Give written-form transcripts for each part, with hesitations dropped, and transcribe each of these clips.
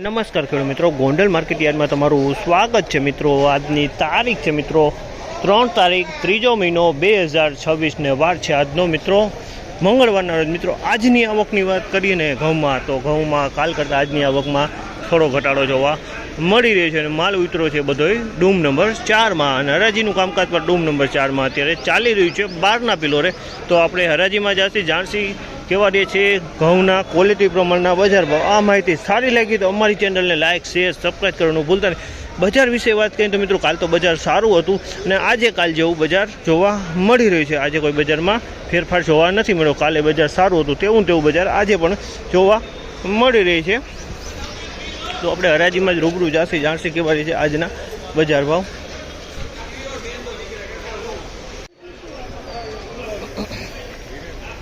નમસ્કાર ખેડૂત મિત્રો, ગોંડલ માર્કેટ યાર્ડમાં તમારું સ્વાગત છે મિત્રો। આજની તારીખ છે મિત્રો 3 તારીખ 3 મહિનો 2026 વાર છે આજનો મિત્રો મંગળવારના રોજ મિત્રો। આજની આવકની વાત કરીએ ને ઘઉંમાં, તો ઘઉંમાં કાલ કરતાં આજની આવકમાં થોડો ઘટાડો જોવા મળી રહ્યો છે અને માલ ઉતરો છે બધોય ડૂમ નંબર 4માં અને હરાજીનું કામકાજ પર ડૂમ નંબર 4માં અત્યારે ચાલી રહ્યું છે 12ના પિલોરે। તો આપણે હરાજીમાં જાણસી કેવા રહે છે ઘઉંના ક્વોલિટી પ્રમાણના બજાર ભાવ। આ માહિતી સારી લાગી તો અમારી ચેનલને લાઇક શેર સબસ્ક્રાઈબ કરવાનું ભૂલતા નહીં। બજાર વિશે વાત કરીએ તો મિત્રો કાલ તો બજાર સારું હતું અને આજે કાલ જેવું બજાર જોવા મળી રહ્યું છે। આજે કોઈ બજારમાં ફેરફાર જોવા નથી મળ્યો। કાલે બજાર સારું હતું તેવું બજાર આજે પણ જોવા મળી રહી છે। તો આપણે હરાજીમાં જ રૂબરૂ જાણસી કેવા રહે છે આજના બજાર ભાવ।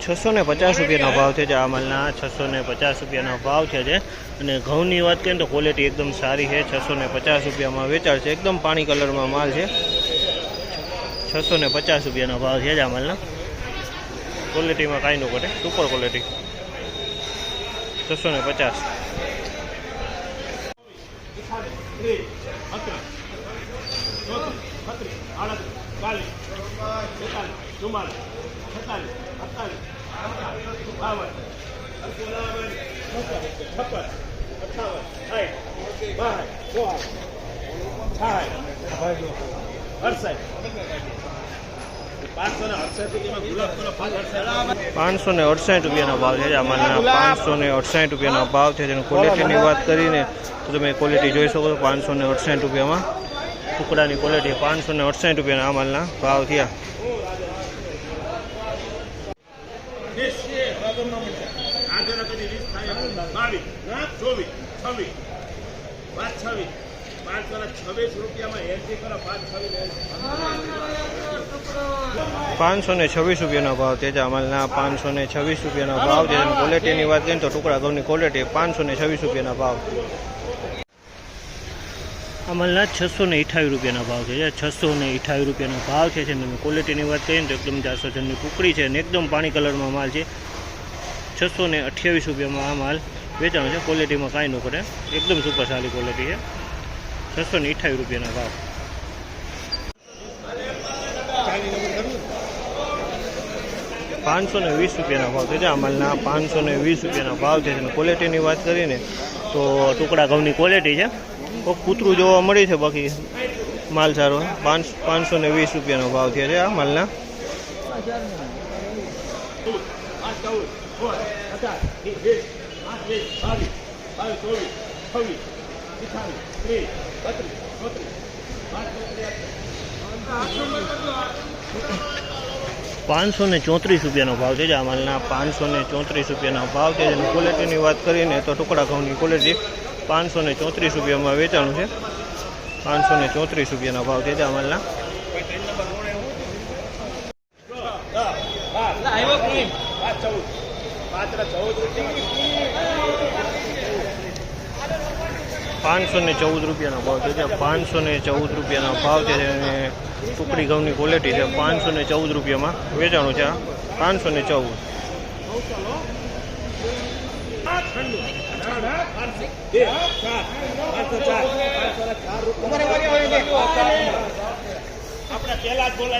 ₹650 ભાવ છે જે આ માલના ₹650 ભાવ છે અને ઘઉંની વાત કરીએ તો ક્વોલિટી એકદમ સારી છે। ₹650 વેચાણ છે, એકદમ પાણી કલરમાં માલ છે। ₹650 ભાવ છે આ માલના। ક્વોલિટીમાં કાંઈ ન ઘટે, સુપર ક્વોલિટી। 650 ₹568 ભાવ છે આમાંના। ₹568 ભાવ છે જેની ક્વોલિટીની વાત કરીને તો તમે ક્વોલિટી જોઈ શકો છો। ₹568 ટુકડાની ક્વોલિટી ₹568 આ માલના ભાવ થયા। ₹526 ભાવ છે માલના। ₹526 ભાવ છે। ક્વોલિટીની વાત કરીએ તો ટુકડા ઘઉંની ક્વોલિટી ₹526 ભાવ। માલના ₹628 ભાવ છે। ₹628 ભાવ છે। ક્વોલિટીની વાત કરીએ તો એકદમ 400 ટુકડી છે અને એકદમ પાણી કલરમાં માલ છે। ₹628 આ માલ વેચાણ છે। ક્વોલિટીમાં કાંઈ ન કરે, એકદમ સુપર સારી ક્વોલિટી છે। ₹628 ભાવ। ₹520 ભાવ છે આ માલના। ₹520 ભાવ છે। ક્વોલિટીની વાત કરીને તો ટુકડા ઘઉંની ક્વોલિટી છે, કોઈક કૂતરું જોવા મળી છે, બાકી માલ સારો। ₹520 ભાવ છે આ માલના। ₹534 ભાવ છે આ માલના। ₹534 ભાવ છે। ક્વોલિટીની વાત કરીને તો ટુકડા ઘઉંની ક્વોલિટી ₹534 વેચાણું છે। ₹534 ભાવ છે આ માલના। ₹514 ભાવ છે। ₹514 ભાવ છે અને ટુકડી ઘઉંની ક્વોલિટી છે। ₹514 વેચાણું છે। 514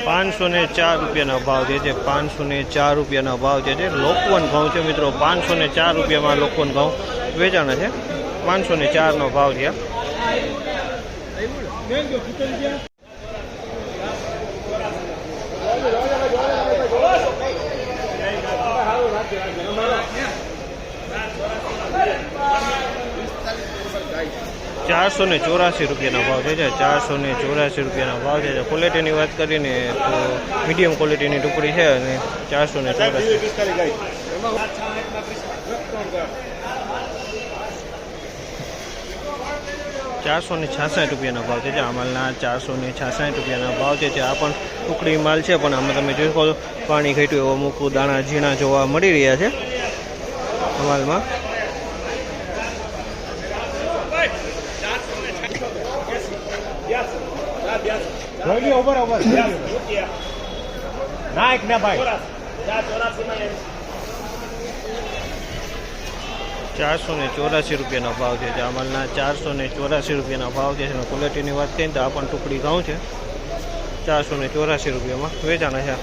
₹504 ભાવ છે। ₹504 ભાવ છે। લોકવન ઘઉં છે મિત્રો। ₹504 લોકવન ઘઉં વેચાણ છે। 504 ભાવ છે। ₹484 ભાવ છે। ₹484 ભાવ છે। ક્વોલિટીની વાત કરીને તો મીડિયમ ક્વોલિટીની ટુકડી છે અને 484 ₹466 ભાવ છે આ માલના। ₹466 ભાવ છે। આ પણ ટુકડી માલ છે, પણ આમાં તમે જોઈ શકો છો પાણી ઘટ્યું એવો અમુક દાણા ઝીણા જોવા મળી રહ્યા છે માલમાં। 484 રૂપિયાનો ભાવ છે. જામલના 484 રૂપિયાનો ભાવ છે. અને ક્વોલિટીની વાત કરીએ તો આ પણ ટુકડી ઘઉં છે. 484 રૂપિયામાં વેચાણા છે.